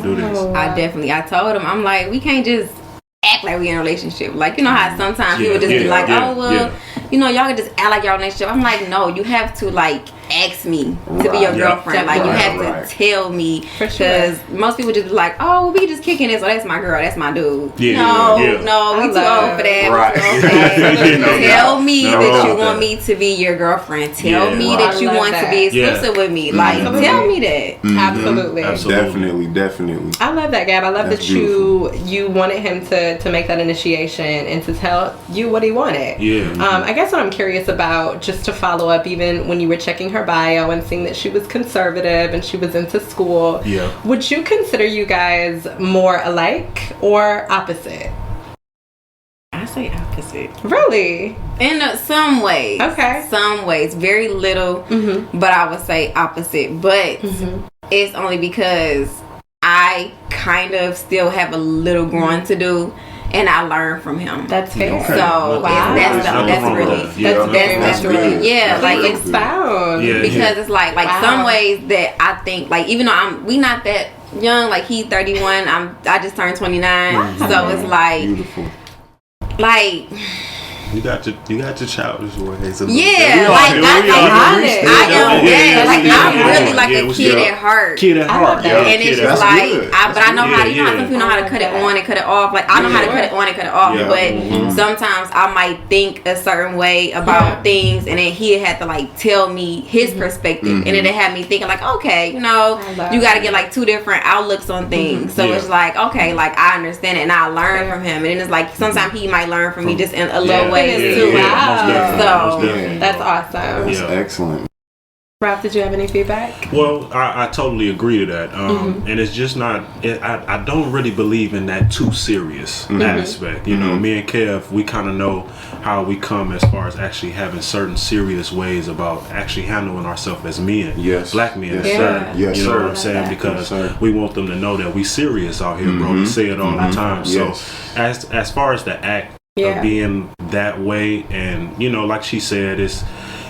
gonna do this. I told him, I'm like, we can't just act like we in a relationship. Like, you know how sometimes people just be like, oh, well, you know, y'all can just act like y'all in a relationship. I'm like, no, you have to, like, ask me to be your girlfriend. Like, you have to tell me. Because most people just be like, oh, well, we just kicking this. Oh, that's my girl. That's my dude. No, we too old for that. Tell me that you want me to be your girlfriend. Tell me that you want to be exclusive with me. Like, tell me that. Absolutely. Definitely. I love that, Gab. I love that you wanted him to make that initiation and to tell you what he wanted. I guess what I'm curious about, just to follow up, even when you were checking her bio and seeing that she was conservative and she was into school, would you consider you guys more alike or opposite? I say opposite. Really? In some ways. Okay. Some ways. Very little, but I would say opposite. But it's only because I kind of still have a little growing to do. And I learned from him. That's fair. Okay. So that's really like expound because it's like some ways that I think, like, even though we not that young, like he's 31, I just turned 29, so it's like beautiful. Like you got your childish ways. I'm really like a kid at heart. And it's just like, but I know how. You know how some people know how to cut it on and cut it off. Like I know how to cut it on and cut it off. But sometimes I might think a certain way about things, and then he had to like tell me his perspective, and then it had me thinking like, okay, you know, you got to get like two different outlooks on things. So it's like, okay, like I understand it, and I learn from him, and then it's like sometimes he might learn from me just in a little way. Too. Wow. So that's awesome. That's excellent. Ralph, did you have any feedback? Well, I totally agree to that. And it's just not, I don't really believe in that too serious aspect. You know, me and Kev, we kind of know how we come as far as actually having certain serious ways about actually handling ourselves as men. Black men, sir. You know what I'm saying? Because we want them to know that we serious out here, bro. We say it all the time. So as far as the act of being that way, and you know, like she said, it's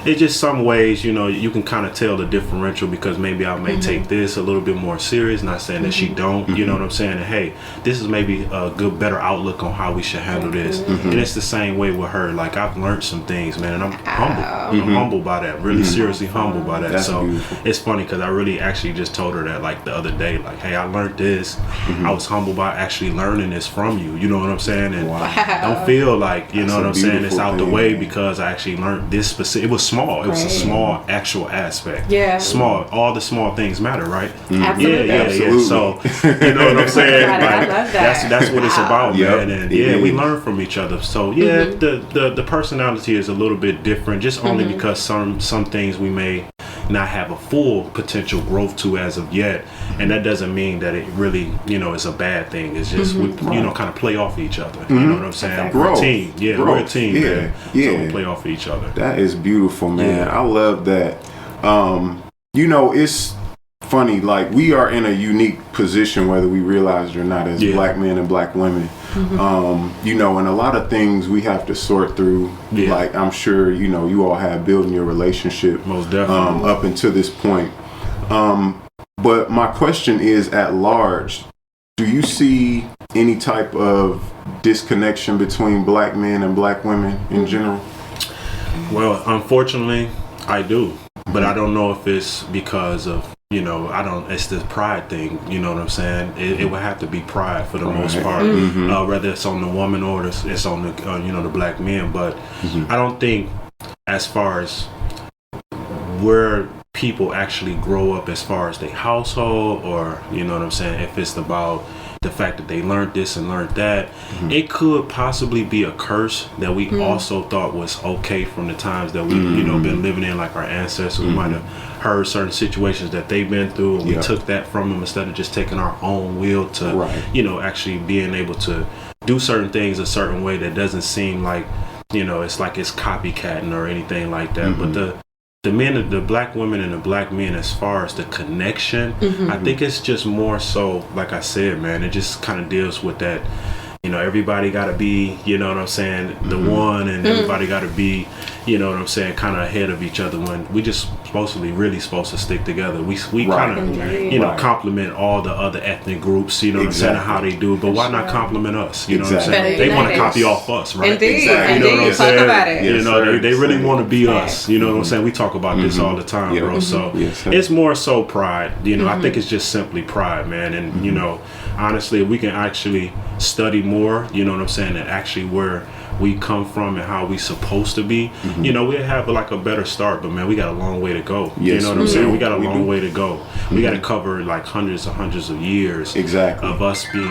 just some ways, you know, you can kind of tell the differential, because maybe I may take this a little bit more serious, not saying that she don't, you know what I'm saying, and hey, this is maybe a better outlook on how we should handle this. And it's the same way with her. Like, I've learned some things, man, and I'm humble. I'm humble by that, really seriously humble by that. That's so beautiful. It's funny because I really actually just told her that like the other day, like, hey, I learned this. I was humble by actually learning this from you, you know what I'm saying, and don't feel like, you know what I'm saying, it's out the way because I actually learned this specific. It was small. It was a small actual aspect. Small. All the small things matter, right? Absolutely. So you know what I'm saying? Like, I love that. that's what it's about, man. And we learn from each other. So the personality is a little bit different, just only because some things we may not have a full potential growth to as of yet, and that doesn't mean that it really, you know, is a bad thing. It's just we, you know, kind of play off each other. You know what I'm saying? We're a team. We're a team, man. So we play off each other. That is beautiful, man. I love that. You know, it's funny, like, we are in a unique position, whether we realize it or not, as black men and black women. You know, and a lot of things we have to sort through, like I'm sure, you know, you all have building your relationship most definitely up until this point. But my question is, at large, do you see any type of disconnection between black men and black women in general? Well, unfortunately, I do. But I don't know if it's because of, you know, it's the pride thing, you know what I'm saying? It would have to be pride for the most part, whether it's on the woman or it's on the, you know, the black men. But I don't think, as far as where people actually grow up as far as their household, or, you know what I'm saying, if it's about the fact that they learned this and learned that, it could possibly be a curse that we also thought was okay from the times that we, you know, been living in, like our ancestors. We might have heard certain situations that they've been through, and we took that from them instead of just taking our own will to, you know, actually being able to do certain things a certain way that doesn't seem like, you know, it's like it's copycatting or anything like that. But the men, the black women and the black men, as far as the connection, I think it's just more so, like I said, man, it just kind of deals with that, you know, everybody got to be, you know what I'm saying, the one, and everybody got to be, you know what I'm saying, kind of ahead of each other, when we just really supposed to stick together. We kind of, you know, compliment all the other ethnic groups, you know what I'm saying, and how they do, but why not compliment us, you know what I'm saying? They want to copy off us, right? Indeed. You know what I'm saying? Talk about it. You know, they really want to be us, you know what I'm saying? We talk about this all the time, bro. So it's more so pride, you know. I think it's just simply pride, man. And you know, honestly, if we can actually study more, you know what I'm saying, and actually where we come from and how we supposed to be, you know, we'll have like a better start. But man, we got a long way to go. You know what I'm saying? We got a long way to go. We got to cover like hundreds of years of us being